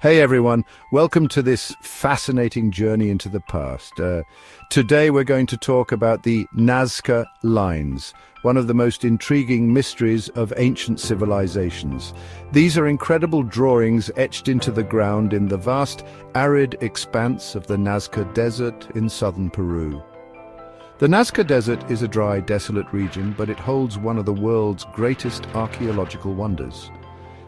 Hey everyone, welcome to this fascinating journey into the past. Today we're going to talk about the Nazca Lines, one of the most intriguing mysteries of ancient civilizations. These are incredible drawings etched into the ground in the vast, arid expanse of the Nazca Desert in southern Peru. The Nazca Desert is a dry, desolate region, but it holds one of the world's greatest archaeological wonders.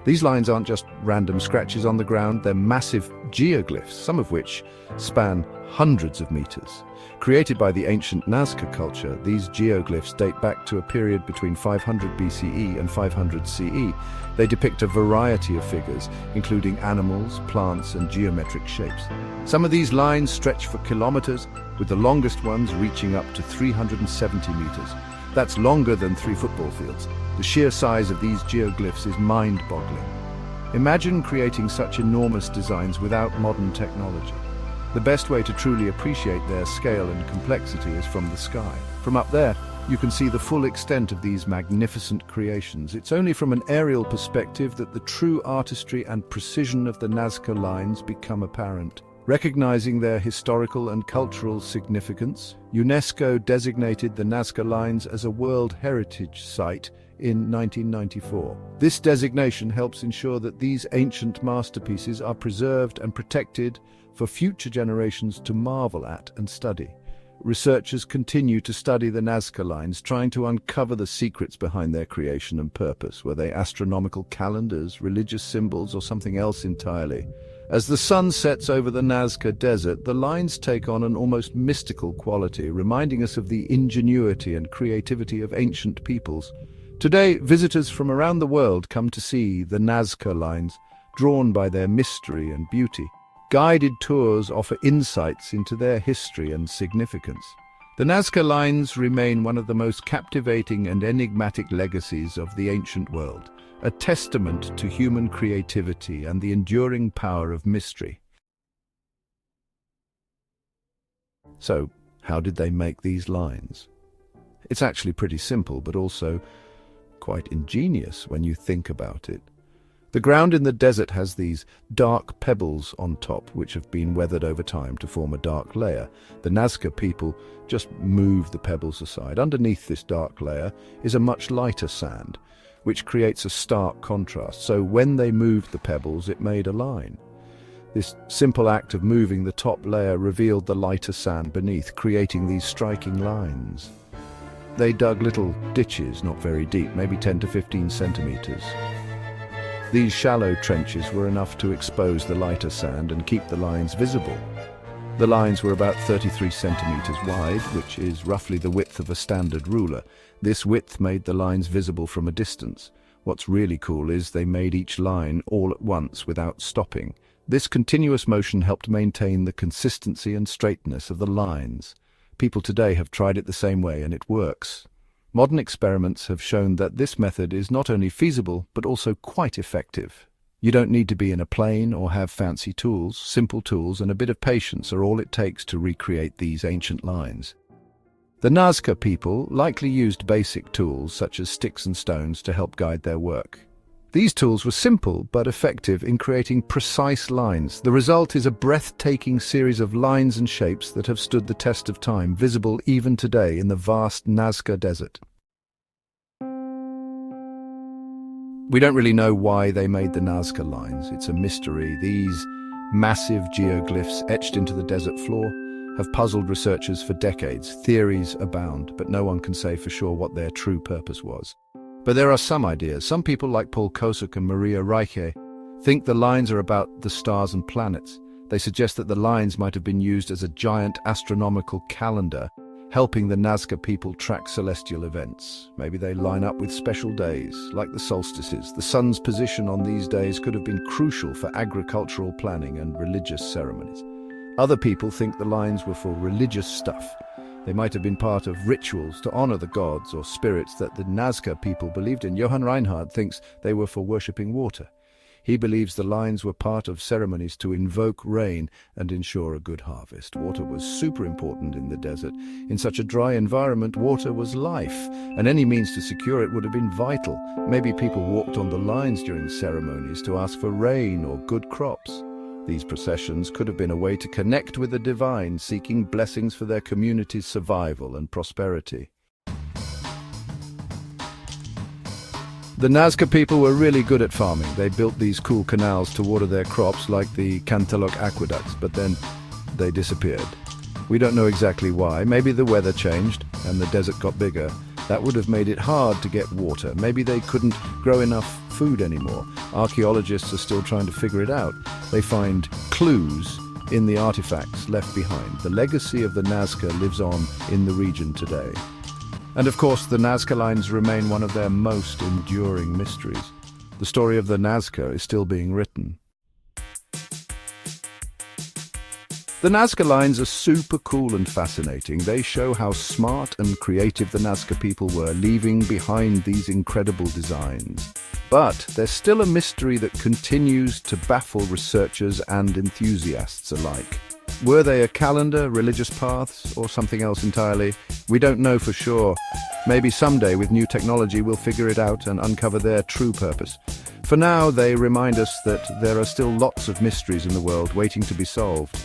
These lines aren't just random scratches on the ground, they're massive geoglyphs, some of which span hundreds of meters. Created by the ancient Nazca culture, these geoglyphs date back to a period between 500 BCE and 500 CE. They depict a variety of figures, including animals, plants, and geometric shapes. Some of these lines stretch for kilometers, with the longest ones reaching up to 370 meters. That's longer than 3 football fields. The sheer size of these geoglyphs is mind-boggling. Imagine creating such enormous designs without modern technology. The best way to truly appreciate their scale and complexity is from the sky. From up there, you can see the full extent of these magnificent creations. It's only from an aerial perspective that the true artistry and precision of the Nazca lines become apparent. Recognizing their historical and cultural significance, UNESCO designated the Nazca Lines as a World Heritage Site in 1994. This designation helps ensure that these ancient masterpieces are preserved and protected for future generations to marvel at and study. Researchers continue to study the Nazca Lines, trying to uncover the secrets behind their creation and purpose. Were they astronomical calendars, religious symbols, or something else entirely? As the sun sets over the Nazca Desert, the lines take on an almost mystical quality, reminding us of the ingenuity and creativity of ancient peoples. Today, visitors from around the world come to see the Nazca Lines, drawn by their mystery and beauty. Guided tours offer insights into their history and significance. The Nazca Lines remain one of the most captivating and enigmatic legacies of the ancient world, a testament to human creativity and the enduring power of mystery. So, how did they make these lines? It's actually pretty simple, but also quite ingenious when you think about it. The ground in the desert has these dark pebbles on top, which have been weathered over time to form a dark layer. The Nazca people just move the pebbles aside. Underneath this dark layer is a much lighter sand, which creates a stark contrast. So when they moved the pebbles, it made a line. This simple act of moving the top layer revealed the lighter sand beneath, creating these striking lines. They dug little ditches, not very deep, maybe 10 to 15 centimeters. These shallow trenches were enough to expose the lighter sand and keep the lines visible. The lines were about 33 centimeters wide, which is roughly the width of a standard ruler. This width made the lines visible from a distance. What's really cool is they made each line all at once without stopping. This continuous motion helped maintain the consistency and straightness of the lines. People today have tried it the same way, and it works. Modern experiments have shown that this method is not only feasible, but also quite effective. You don't need to be in a plane or have fancy tools. Simple tools and a bit of patience are all it takes to recreate these ancient lines. The Nazca people likely used basic tools such as sticks and stones to help guide their work. These tools were simple but effective in creating precise lines. The result is a breathtaking series of lines and shapes that have stood the test of time, visible even today in the vast Nazca Desert. We don't really know why they made the Nazca lines. It's a mystery. These massive geoglyphs etched into the desert floor have puzzled researchers for decades. Theories abound, but no one can say for sure what their true purpose was. But there are some ideas. Some people like Paul Kosuk and Maria Reiche think the lines are about the stars and planets. They suggest that the lines might have been used as a giant astronomical calendar, helping the Nazca people track celestial events. Maybe they line up with special days, like the solstices. The sun's position on these days could have been crucial for agricultural planning and religious ceremonies. Other people think the lines were for religious stuff. They might have been part of rituals to honor the gods or spirits that the Nazca people believed in. Johann Reinhard thinks they were for worshipping water. He believes the lines were part of ceremonies to invoke rain and ensure a good harvest. Water was super important in the desert. In such a dry environment, water was life, and any means to secure it would have been vital. Maybe people walked on the lines during ceremonies to ask for rain or good crops. These processions could have been a way to connect with the divine, seeking blessings for their community's survival and prosperity. The Nazca people were really good at farming. They built these cool canals to water their crops like the Cantalok aqueducts, but then they disappeared. We don't know exactly why. Maybe the weather changed and the desert got bigger. That would have made it hard to get water. Maybe they couldn't grow enough food anymore. Archaeologists are still trying to figure it out. They find clues in the artifacts left behind. The legacy of the Nazca lives on in the region today. And of course, the Nazca lines remain one of their most enduring mysteries. The story of the Nazca is still being written. The Nazca lines are super cool and fascinating. They show how smart and creative the Nazca people were, leaving behind these incredible designs. But there's still a mystery that continues to baffle researchers and enthusiasts alike. Were they a calendar, religious paths, or something else entirely? We don't know for sure. Maybe someday, with new technology, we'll figure it out and uncover their true purpose. For now, they remind us that there are still lots of mysteries in the world waiting to be solved.